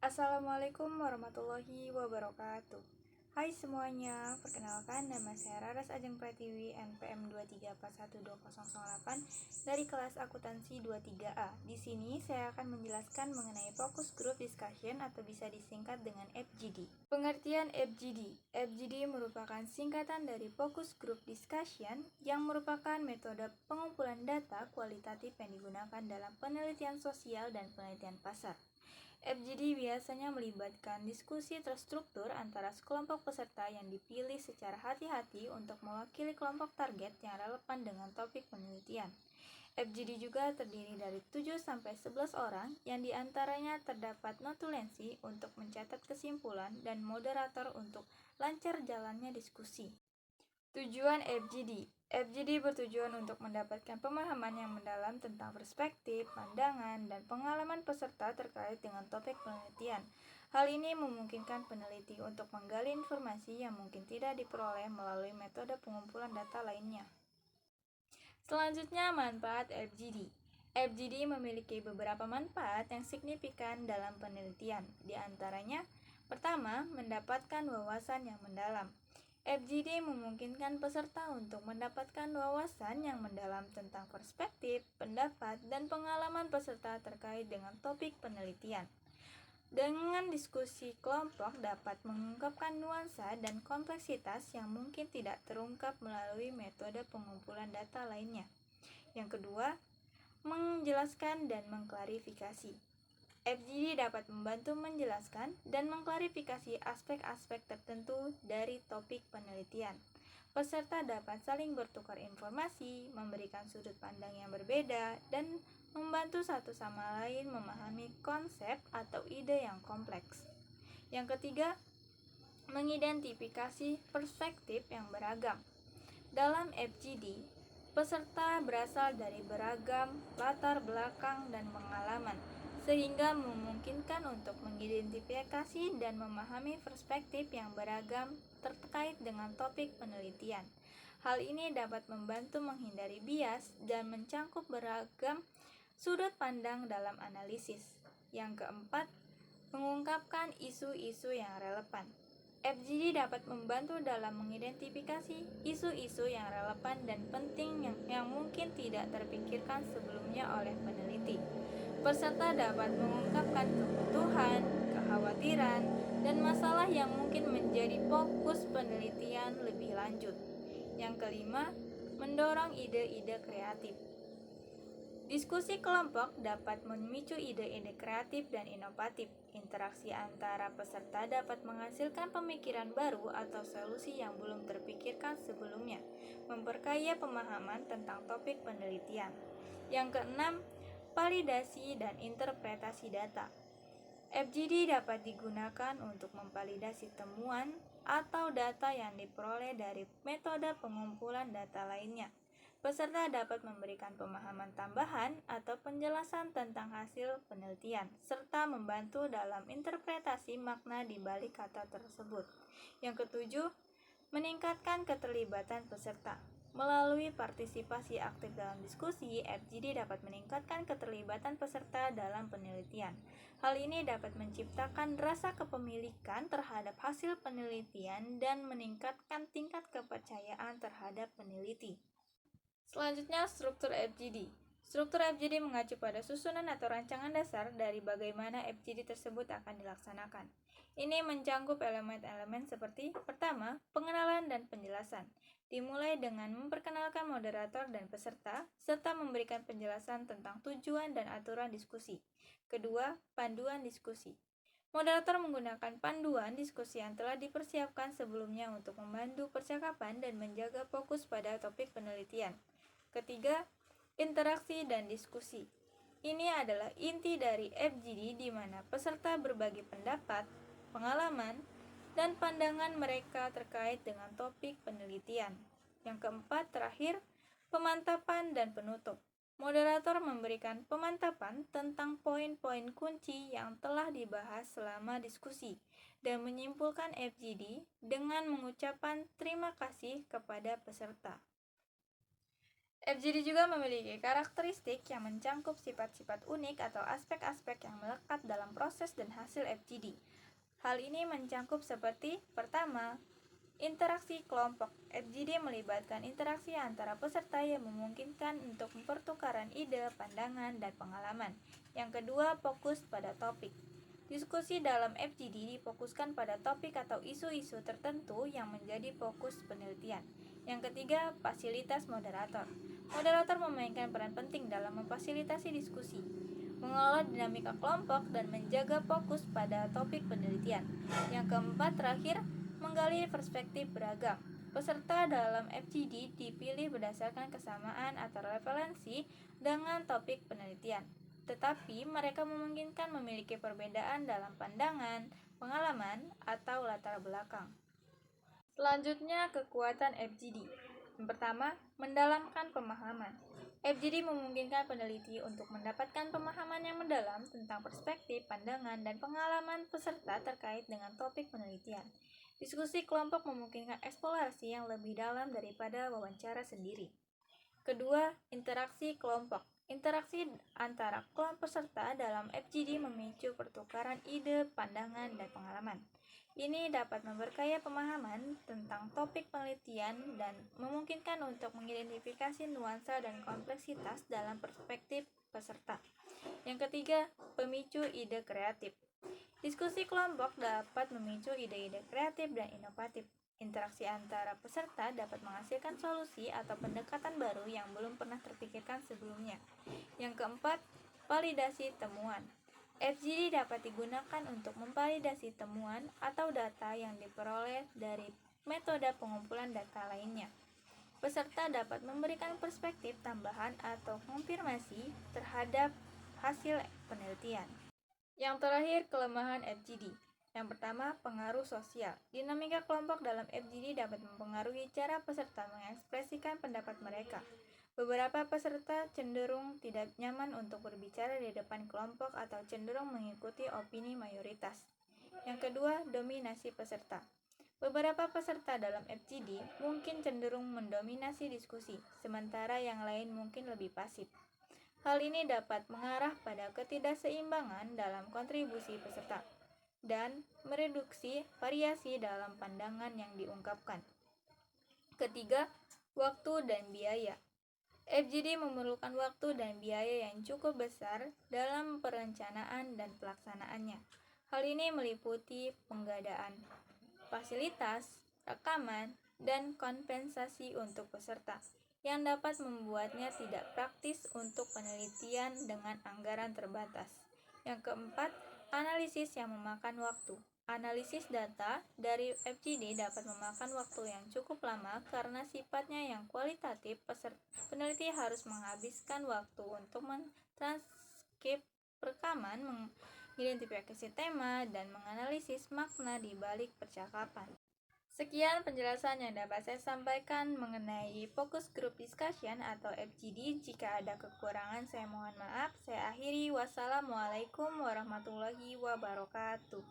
Assalamualaikum warahmatullahi wabarakatuh. Hai semuanya, perkenalkan nama saya Raras Ajeng Pratiwi, NPM 23412008 dari kelas akuntansi 23A. Di sini saya akan menjelaskan mengenai Focus Group Discussion atau bisa disingkat dengan FGD. Pengertian FGD. FGD merupakan singkatan dari Focus Group Discussion yang merupakan metode pengumpulan data kualitatif yang digunakan dalam penelitian sosial dan penelitian pasar. FGD biasanya melibatkan diskusi terstruktur antara sekelompok peserta yang dipilih secara hati-hati untuk mewakili kelompok target yang relevan dengan topik penelitian. FGD juga terdiri dari 7-11 orang yang diantaranya terdapat notulensi untuk mencatat kesimpulan dan moderator untuk lancar jalannya diskusi. Tujuan FGD. FGD bertujuan untuk mendapatkan pemahaman yang mendalam tentang perspektif, pandangan, dan pengalaman peserta terkait dengan topik penelitian. Hal ini memungkinkan peneliti untuk menggali informasi yang mungkin tidak diperoleh melalui metode pengumpulan data lainnya. Selanjutnya, manfaat FGD. FGD memiliki beberapa manfaat yang signifikan dalam penelitian. Di antaranya, pertama, mendapatkan wawasan yang mendalam. FGD memungkinkan peserta untuk mendapatkan wawasan yang mendalam tentang perspektif, pendapat, dan pengalaman peserta terkait dengan topik penelitian. Dengan diskusi kelompok dapat mengungkapkan nuansa dan kompleksitas yang mungkin tidak terungkap melalui metode pengumpulan data lainnya. Yang kedua, menjelaskan dan mengklarifikasi. FGD dapat membantu menjelaskan dan mengklarifikasi aspek-aspek tertentu dari topik penelitian. Peserta dapat saling bertukar informasi, memberikan sudut pandang yang berbeda, dan membantu satu sama lain memahami konsep atau ide yang kompleks. Yang ketiga, mengidentifikasi perspektif yang beragam. Dalam FGD, peserta berasal dari beragam latar belakang dan pengalaman, sehingga memungkinkan untuk mengidentifikasi dan memahami perspektif yang beragam terkait dengan topik penelitian. Hal ini dapat membantu menghindari bias dan mencangkup beragam sudut pandang dalam analisis. Yang keempat, mengungkapkan isu-isu yang relevan. FGD dapat membantu dalam mengidentifikasi isu-isu yang relevan dan penting yang mungkin tidak terpikirkan sebelumnya oleh peneliti. Peserta dapat mengungkapkan kebutuhan, kekhawatiran, dan masalah yang mungkin menjadi fokus penelitian lebih lanjut. Yang kelima, mendorong ide-ide kreatif. Diskusi kelompok dapat memicu ide-ide kreatif dan inovatif. Interaksi antara peserta dapat menghasilkan pemikiran baru atau solusi yang belum terpikirkan sebelumnya, memperkaya pemahaman tentang topik penelitian. Yang keenam, validasi dan interpretasi data. FGD dapat digunakan untuk memvalidasi temuan atau data yang diperoleh dari metode pengumpulan data lainnya. Peserta dapat memberikan pemahaman tambahan atau penjelasan tentang hasil penelitian, serta membantu dalam interpretasi makna di balik kata tersebut. Yang ketujuh, meningkatkan keterlibatan peserta. Melalui partisipasi aktif dalam diskusi, FGD dapat meningkatkan keterlibatan peserta dalam penelitian. Hal ini dapat menciptakan rasa kepemilikan terhadap hasil penelitian dan meningkatkan tingkat kepercayaan terhadap peneliti. Selanjutnya, struktur FGD. Struktur FGD mengacu pada susunan atau rancangan dasar dari bagaimana FGD tersebut akan dilaksanakan. Ini mencangkup elemen-elemen seperti: pertama, pengenalan dan penjelasan. Dimulai dengan memperkenalkan moderator dan peserta, serta memberikan penjelasan tentang tujuan dan aturan diskusi. Kedua, panduan diskusi. Moderator menggunakan panduan diskusi yang telah dipersiapkan sebelumnya untuk membantu percakapan dan menjaga fokus pada topik penelitian. Ketiga, interaksi dan diskusi. Ini adalah inti dari FGD di mana peserta berbagi pendapat, pengalaman, dan pandangan mereka terkait dengan topik penelitian. Yang keempat, terakhir, pemantapan dan penutup. Moderator memberikan pemantapan tentang poin-poin kunci yang telah dibahas selama diskusi dan menyimpulkan FGD dengan mengucapkan terima kasih kepada peserta. FGD juga memiliki karakteristik yang mencangkup sifat-sifat unik atau aspek-aspek yang melekat dalam proses dan hasil FGD. Hal ini mencangkup seperti: pertama, interaksi kelompok. FGD melibatkan interaksi antara peserta yang memungkinkan untuk pertukaran ide, pandangan, dan pengalaman. Yang kedua, fokus pada topik. Diskusi dalam FGD difokuskan pada topik atau isu-isu tertentu yang menjadi fokus penelitian. Yang ketiga, fasilitas moderator. Moderator memainkan peran penting dalam memfasilitasi diskusi, mengelola dinamika kelompok, dan menjaga fokus pada topik penelitian. Yang keempat, terakhir, menggali perspektif beragam. Peserta dalam FGD dipilih berdasarkan kesamaan atau referensi dengan topik penelitian, tetapi mereka memungkinkan memiliki perbedaan dalam pandangan, pengalaman, atau latar belakang. Selanjutnya, kekuatan FGD. Yang pertama, mendalamkan pemahaman. FGD memungkinkan peneliti untuk mendapatkan pemahaman yang mendalam tentang perspektif, pandangan, dan pengalaman peserta terkait dengan topik penelitian. Diskusi kelompok memungkinkan eksplorasi yang lebih dalam daripada wawancara sendiri. Kedua, interaksi kelompok. Interaksi antara kelompok peserta dalam FGD memicu pertukaran ide, pandangan, dan pengalaman. Ini dapat memperkaya pemahaman tentang topik penelitian dan memungkinkan untuk mengidentifikasi nuansa dan kompleksitas dalam perspektif peserta. Yang ketiga, pemicu ide kreatif. Diskusi kelompok dapat memicu ide-ide kreatif dan inovatif. Interaksi antara peserta dapat menghasilkan solusi atau pendekatan baru yang belum pernah terpikirkan sebelumnya. Yang keempat, validasi temuan. FGD dapat digunakan untuk memvalidasi temuan atau data yang diperoleh dari metode pengumpulan data lainnya. Peserta dapat memberikan perspektif tambahan atau konfirmasi terhadap hasil penelitian. Yang terakhir, kelemahan FGD. Yang pertama, pengaruh sosial. Dinamika kelompok dalam FGD dapat mempengaruhi cara peserta mengekspresikan pendapat mereka. Beberapa peserta cenderung tidak nyaman untuk berbicara di depan kelompok atau cenderung mengikuti opini mayoritas. Yang kedua, dominasi peserta. Beberapa peserta dalam FGD mungkin cenderung mendominasi diskusi, sementara yang lain mungkin lebih pasif. Hal ini dapat mengarah pada ketidakseimbangan dalam kontribusi peserta dan mereduksi variasi dalam pandangan yang diungkapkan. Ketiga, waktu dan biaya. FGD memerlukan waktu dan biaya yang cukup besar dalam perencanaan dan pelaksanaannya. Hal ini meliputi penggadaan fasilitas, rekaman, dan kompensasi untuk peserta, yang dapat membuatnya tidak praktis untuk penelitian dengan anggaran terbatas. Yang keempat, analisis yang memakan waktu. Analisis data dari FGD dapat memakan waktu yang cukup lama karena sifatnya yang kualitatif. Peneliti harus menghabiskan waktu untuk mentranskrip rekaman, mengidentifikasi tema, dan menganalisis makna di balik percakapan. Sekian penjelasan yang dapat saya sampaikan mengenai Focus Group Discussion atau FGD. Jika ada kekurangan, saya mohon maaf. Saya akhiri. Wassalamualaikum warahmatullahi wabarakatuh.